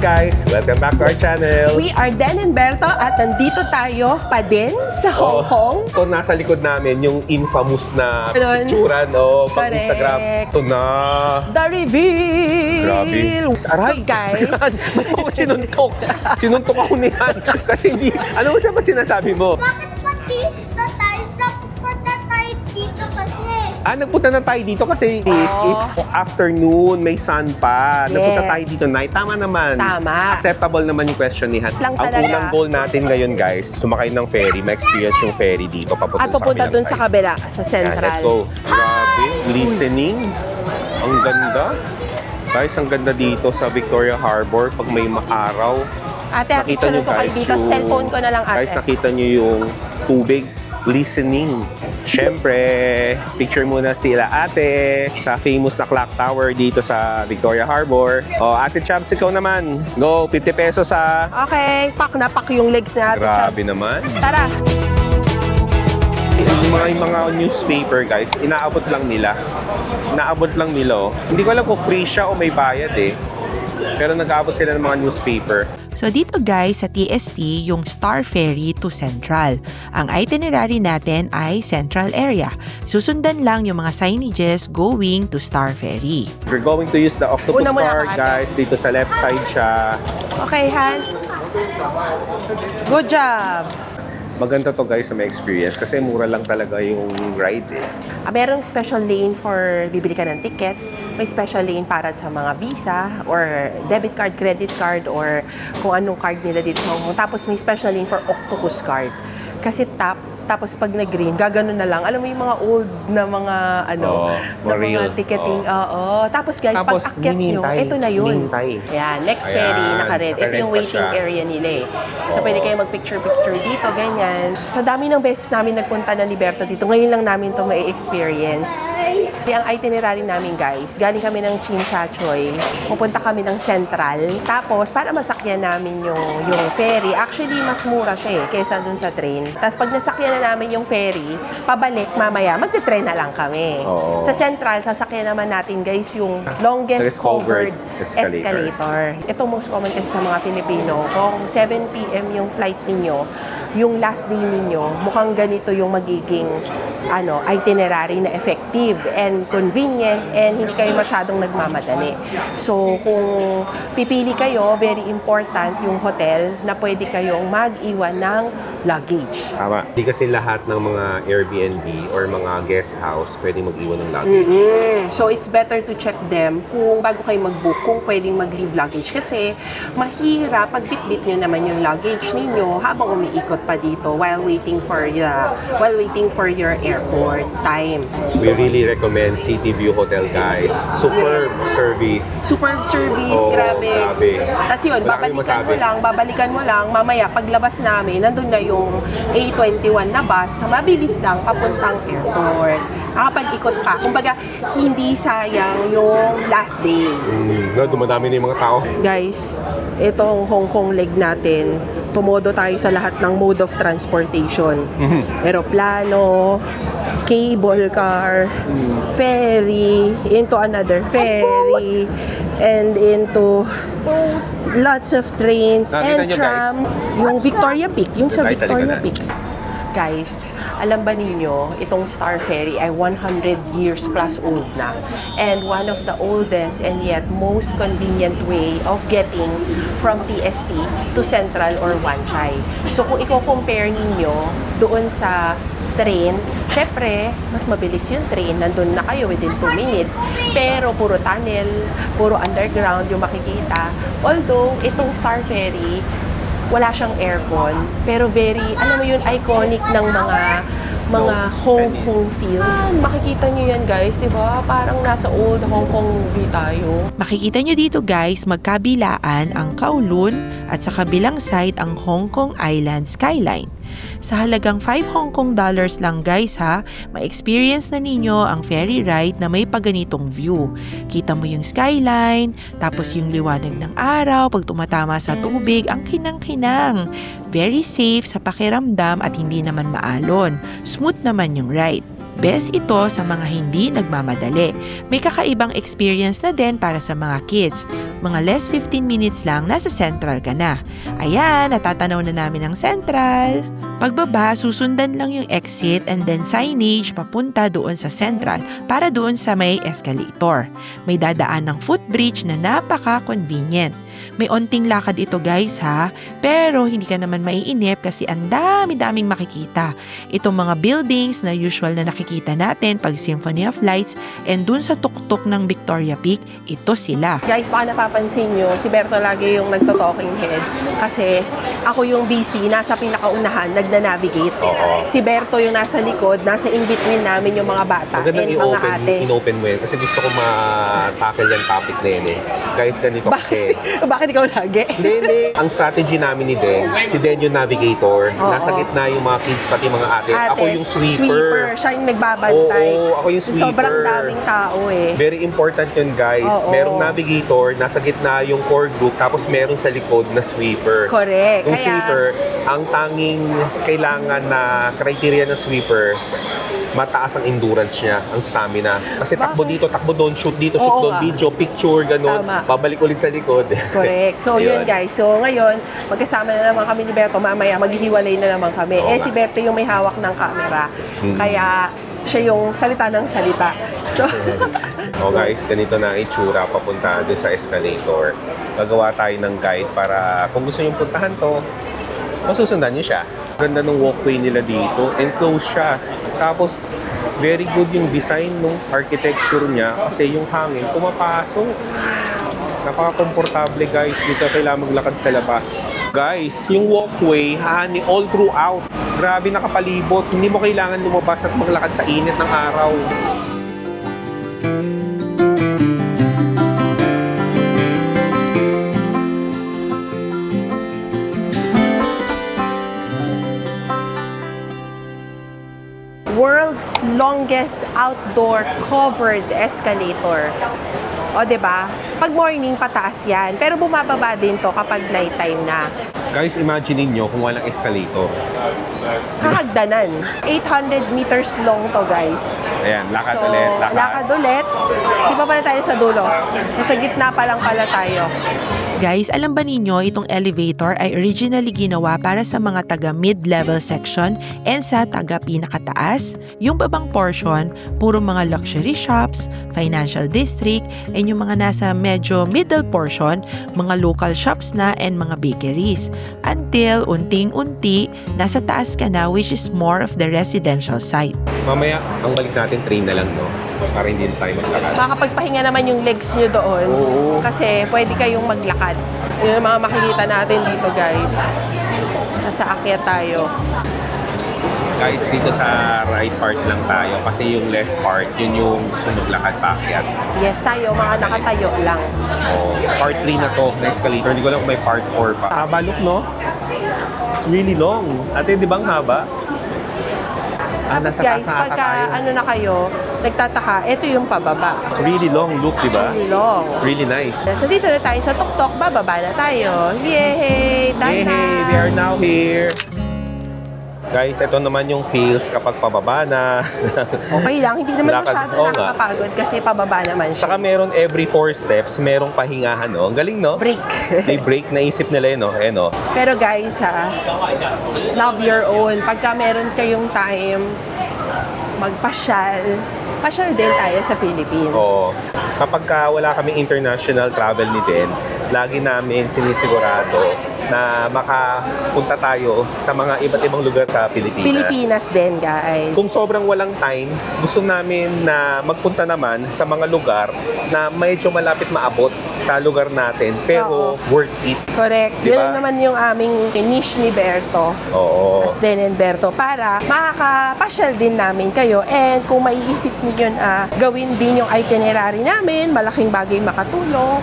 guys! Welcome back to our channel! We are Den and Berto at nandito tayo pa din sa Hong Kong. Ito nasa likod namin yung infamous na Ganun. picturean pang Correct. Instagram. Ito na! The reveal! Grabe. Aray! So guys, Ba't ako sinuntok? Sinuntok ako niyan. Kasi hindi, ano ba sinasabi mo? Bakit pati sa tayo? Punta tayo dito kasi. Nagpunta na tayo dito kasi is afternoon, may sun pa. Nagpunta Yes. tayo dito night. Tama naman. Tama. Acceptable naman yung question ni Han. Lang Ang talaga. unang goal natin ngayon, guys, sumakay ng ferry, ma-experience yung ferry dito papunta at pupunta dun sa kabila, sa Central. Let's go. Grabe, listening. Ang ganda. Guys, ang ganda dito sa Victoria Harbor pag may maaraw. Ate, Nakita picture nyo ko kayo guys dito. yung... Cellphone ko na lang, ate. Guys, nakita nyo yung tubig. Listening. Siyempre, picture muna sila ate sa famous na clock tower dito sa Victoria Harbor. O, Ate Chabs, ikaw naman. Go, 50 pesos sa... Okay, pak na pak yung legs na ate. Grabe Chubs. naman. Tara. Yung mga newspaper, guys, inaabot lang nila. Inaabot lang nila, oh. Hindi ko alam kung free siya o may bayad, eh. Pero nag-aabot sila ng mga newspaper. So dito guys sa TST yung Star Ferry to Central. Ang itinerary natin ay Central area. Susundan lang yung mga signages going to Star Ferry. We're going to use the octopus Una muna card, ako, ate. guys. Dito sa left side siya. Okay, Han. Good job. Maganda to, guys, sa may experience kasi mura lang talaga yung ride, eh. Merong special lane for bibili ka ng ticket. May special lane para sa mga visa or debit card, credit card, or kung anong card nila dito sa Hong Kong. Tapos may special lane for octopus card. Kasi tapos pag nag-green, gagano na lang. Alam mo yung mga old na mga Oo, na real. mga ticketing. Oo. Tapos guys, Tapos, pag akyat nyo, hinihintay. ito na yun. Hinihintay. Ayan, next Ayan, ferry, naka-red. Ito naka-red yung pa waiting siya. area nila eh. So pwede kayo mag-picture-picture dito, ganyan. Sa dami ng beses namin nagpunta ng Liberto dito, ngayon lang namin ito mai-experience. Ang itinerary namin guys, galing kami ng Chinchachoy, pupunta kami ng Central. Tapos para masakyan namin yung ferry, actually mas mura siya eh, kaysa dun sa train. Tapos pag nasakyan na namin yung ferry, pabalik mamaya, magte-train na lang kami. Oo. Sa Central, sasakyan naman natin guys yung longest covered escalator. Ito most common kasi sa mga Filipino. Kung 7 p.m. yung flight ninyo, yung last day ninyo, mukhang ganito yung magiging itinerary na effective and convenient and hindi kayo masyadong nagmamadali. So, kung pipili kayo, very important yung hotel na pwede kayong mag-iwan ng luggage. Tama. Hindi kasi lahat ng mga Airbnb or mga guest house pwede mag-iwan ng luggage. So, it's better to check them kung bago kayo mag-book, kung pwedeng mag-leave luggage. Kasi, mahirap pag bitbit nyo naman yung luggage ninyo habang umiikot pa dito while waiting for your airport time. We really recommend City View Hotel, guys. Superb service. Superb service, Oo, grabe. Tapos yun, Wala kaming masabi. babalikan mo lang, mamaya paglabas namin, nandun na yung A21 na bus, mabilis lang, papuntang airport. Nakapag-ikot pa. Kumbaga, hindi sayang yung last day. Dumadami na yung mga tao. Guys, itong Hong Kong leg natin, tumodo tayo sa lahat ng mode of transportation. Aeroplano, cable car, ferry, into another ferry, and into lots of trains Nakita and nyo, tram. Yung Victoria Peak, yung sa Guys, Victoria halika na. Peak. Guys, alam ba ninyo, itong Star Ferry ay 100 years plus old na. And one of the oldest and yet most convenient way of getting from TST to Central or Wan Chai. So kung i-compare ninyo doon sa train, syempre, mas mabilis yung train. Nandun na kayo within 2 minutes. Pero puro tunnel, puro underground yung makikita. Although, itong Star Ferry, wala siyang aircon, pero very, alam mo yun, iconic ng mga Hong Kong feels. Makikita nyo yan guys, di ba? Parang nasa old Hong Kong movie tayo. Makikita nyo dito guys, magkabilaan ang Kowloon at sa kabilang side ang Hong Kong Island skyline. Sa halagang 5 Hong Kong dollars lang guys ha, ma-experience na ninyo ang ferry ride na may paganitong view. Kita mo yung skyline, tapos yung liwanag ng araw pag tumatama sa tubig, ang kinang-kinang. Very safe sa pakiramdam at hindi naman maalon. Smooth naman yung ride. Best ito sa mga hindi nagmamadali. May kakaibang experience na din para sa mga kids. Mga less 15 minutes lang, nasa Central ka na. Ayan, natatanaw na namin ang Central. Pagbaba, susundan lang yung exit and then signage papunta doon sa Central para doon sa may escalator. May dadaan ng footbridge na napaka-convenient. May onting lakad ito guys ha, pero hindi ka naman maiinip kasi ang dami-daming makikita. Itong mga buildings na usual na nakikita natin pag Symphony of Lights and dun sa tuktok ng Victoria Peak, ito sila. Guys, baka napapansin nyo, si Berto lagi yung nagto-talking head kasi ako yung busy, nasa pinakaunahan, nagna-navigate. Oo. Si Berto yung nasa likod, nasa in-between namin yung mga bata Magandang and mga ate. in-open mo yun kasi gusto ko ma-tackle yung topic na yun eh. Guys, ganito kasi. Bakit ikaw lagi? Hindi. Ang strategy namin ni Den, si Den yung navigator. Oo. Nasa gitna yung mga kids, pati mga ate. Ako yung sweeper. Siya yung nagbabantay. Oo, ako yung sweeper. Sobrang daming tao eh. Very important yun, guys. Oo. Merong navigator, nasa gitna yung core group, tapos meron sa likod na sweeper. Correct. Yung sweeper, ang tanging kailangan na criteria ng sweeper, mataas ang endurance niya, ang stamina. Kasi takbo dito, takbo doon, shoot dito, shoot Oo doon, nga. video, picture, ganun. Tama. Babalik ulit sa likod. Correct. So, yun guys. So, ngayon, magkasama na naman kami ni Berto. Mamaya, maghihiwalay na naman kami. Oo Si nga. Berto yung may hawak ng camera. Kaya, siya yung salita ng salita. So, O guys, ganito na ang itsura papunta doon sa escalator. Gagawa tayo ng guide para kung gusto nyo puntahan to, masusundan nyo siya. Ganda ng walkway nila dito, enclosed siya. Tapos, very good yung design ng architecture niya kasi yung hangin pumapasok. Napaka-komportable guys, dito kailangan maglakad sa labas. Guys, yung walkway, hahani all throughout. Grabe nakapalibot, hindi mo kailangan lumabas at maglakad sa init ng araw. world's longest outdoor covered escalator. O, 'di ba? Pag morning pataas 'yan, pero bumababa din 'to kapag nighttime na. Guys, imagine niyo kung walang escalator. Hahagdanan. 800 meters long 'to, guys. Ayan, lakad So, ulit, lakad ulit. Di pa pala tayo sa dulo. Nasa gitna pa lang pala tayo. Guys, alam ba ninyo itong elevator ay originally ginawa para sa mga taga mid-level section and sa taga pinakataas? Yung babang portion, puro mga luxury shops, financial district, and yung mga nasa medyo middle portion, mga local shops na and mga bakeries. Until unting-unti, nasa taas ka na which is more of the residential side. Mamaya, ang balik natin train na lang, no? Para hindi tayo maglakad. Makakapagpahinga naman yung legs nyo doon. Oo. Kasi pwede kayong maglakad. Yun ang mga makikita natin dito, guys. Nasa akyat tayo. Guys, dito sa right part lang tayo kasi yung left part, yun yung gusto maglakad paakyat. Yes, tayo, mga nakatayo lang. Oh, part 3 na to, na escalator. Hindi ko alam kung may part 4 pa. Haba, look, no? It's really long. Ate, di ba ang haba? Tapos nasa guys, taas na ata pagka tayo. ano na kayo, nagtataka, ito yung pababa. It's really long, look, di ba? It's long. It's really nice. So dito na tayo sa tuktok, bababa na tayo. Yay! Yay! We are now here! Guys, ito naman yung feels kapag pababa na. Okay lang, hindi naman Lakad. masyado Oo nga. nakakapagod kasi pababa naman siya. Saka meron every 4 steps, merong pahingahan, no? Ang galing, no? Break. May break na isip nila, no? Eh, no? Pero guys ha, love your own. Pagka meron kayong time, magpasyal. Pasyal din tayo sa Philippines. Oo. Kapag wala kaming international travel ni Den, lagi namin sinisigurado na makapunta tayo sa mga iba't ibang lugar sa Pilipinas. Pilipinas din, guys. Kung sobrang walang time, gusto namin na magpunta naman sa mga lugar na medyo malapit maabot sa lugar natin, pero worth it. Correct. Diba? Yun naman yung aming niche ni Berto. Oo. As Den and Berto, para makakapasyal din namin kayo. And kung maiisip niyo na gawin din yung itinerary namin, malaking bagay makatulong.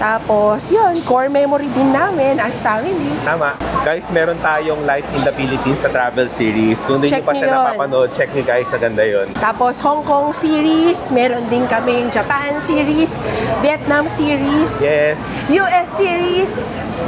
Tapos, yun, core memory din namin as family. Tama. Guys, meron tayong Life in the Philippines sa travel series. Kung hindi Check nyo pa siya nyo yun. napapanood, check nyo guys, sa ganda yun. Tapos, Hong Kong series, meron din kaming Japan series, Vietnam series, Yes. US series,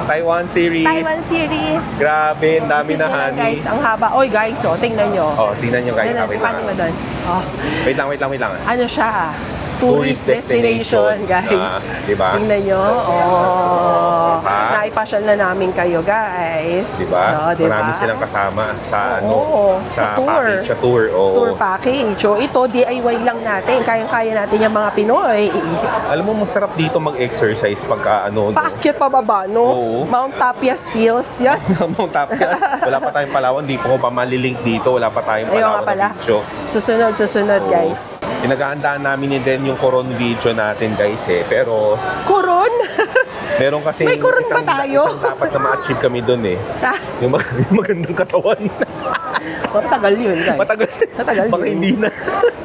Taiwan series. Taiwan series. Grabe, ang dami Isipin na nyo lang, honey. guys, ang haba. Oy guys, tingnan nyo. Oh, tingnan nyo guys. Ganun, Wait paano mo lang. doon? Oh, Wait lang. ano siya? tourist destination, guys. Diba? Tingnan nyo. Oh, Ha? naipasyal na namin kayo, guys. Diba? So, diba? Marami silang kasama sa Oo, sa tour. package, sa tour. Oo. Tour package. So, ito, DIY lang natin. Kayang-kaya natin yung mga Pinoy. Alam mo, masarap dito mag-exercise pagka Paakyat pababa, no? Oo. Mount Tapias Feels. Yan. Mount Tapias. Wala pa tayong Palawan. Di ko pa malilink dito. Wala pa tayong Ayun Palawan nga pala. na video. Susunod, Oo. guys. Pinaghahandaan namin din yung Coron video natin, guys, eh. Pero, Coron? meron kasi May Coron ba tayo? isang dapat na ma-achieve kami dun, eh. Yung magandang katawan. Matagal yun, guys. Matagal Baka yun. hindi na.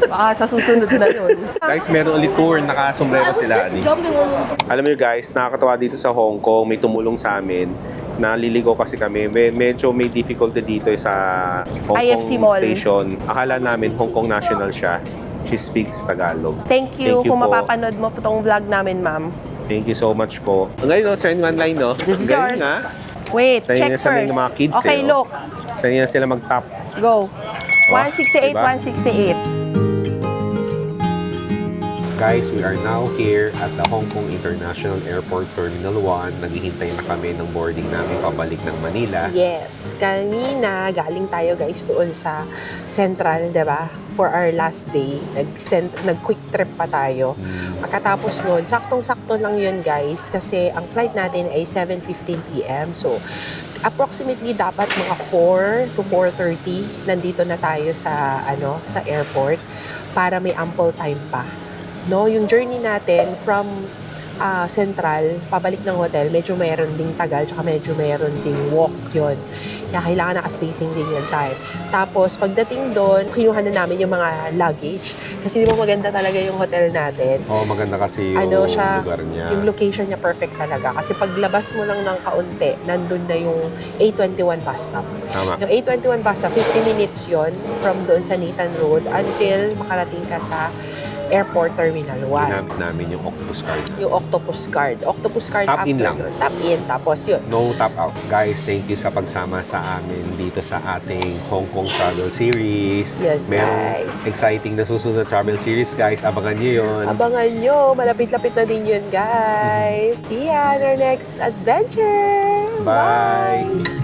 Baka sa susunod na yun. Guys, meron ulit tour. Nakasombrero sila. Jumping all over. Alam mo guys, nakakatawa dito sa Hong Kong, may tumulong sa amin. Naliligo kasi kami. Medyo may difficulty dito sa Hong IFC Kong Mall. station. Akala namin Hong Kong National siya. She speaks Tagalog. Thank you, Thank you kung po. mapapanood mo po tong vlog namin, ma'am. Thank you so much po. Ngayon, no, send one line, no? This is Galing yours. na. Wait, Sanay check na sanay first. ng mga kids, Okay, eh, no? look. Sanay na sila mag-top. Go. Oh, 168, diba? 168. Guys, we are now here at the Hong Kong International Airport Terminal 1. Naghihintay na kami ng boarding namin pabalik ng Manila. Yes, kanina galing tayo guys doon sa Central, 'di ba? For our last day, nag-quick trip pa tayo. Pagkatapos noon, saktong-sakto lang 'yun guys kasi ang flight natin ay 7:15 PM. So, approximately dapat mga 4 to 4:30 nandito na tayo sa sa airport para may ample time pa. No, yung journey natin from Central, pabalik ng hotel, medyo mayroon ding tagal, tsaka medyo mayroon ding walk yun. Kaya kailangan naka-spacing din yung time. Tapos, pagdating doon, kinuha na namin yung mga luggage. Kasi di ba maganda talaga yung hotel natin? Oh, maganda kasi yung lugar niya. Yung location niya perfect talaga. Kasi paglabas mo lang ng kaunti, nandun na yung A21 bus stop. Tama. Yung A21 bus stop, 50 minutes yon from doon sa Nathan Road until makarating ka sa Airport Terminal 1. Hinamit namin yung octopus card. Yung octopus card. Octopus card Tap in after lang. nun. Tap in. Tapos yun. No tap out. Guys, thank you sa pagsama sa amin dito sa ating Hong Kong Travel Series. Yan, Merong guys. exciting na susunod na travel series, guys. Abangan nyo yun. Abangan nyo. Malapit-lapit na din yun, guys. See ya on our next adventure. Bye!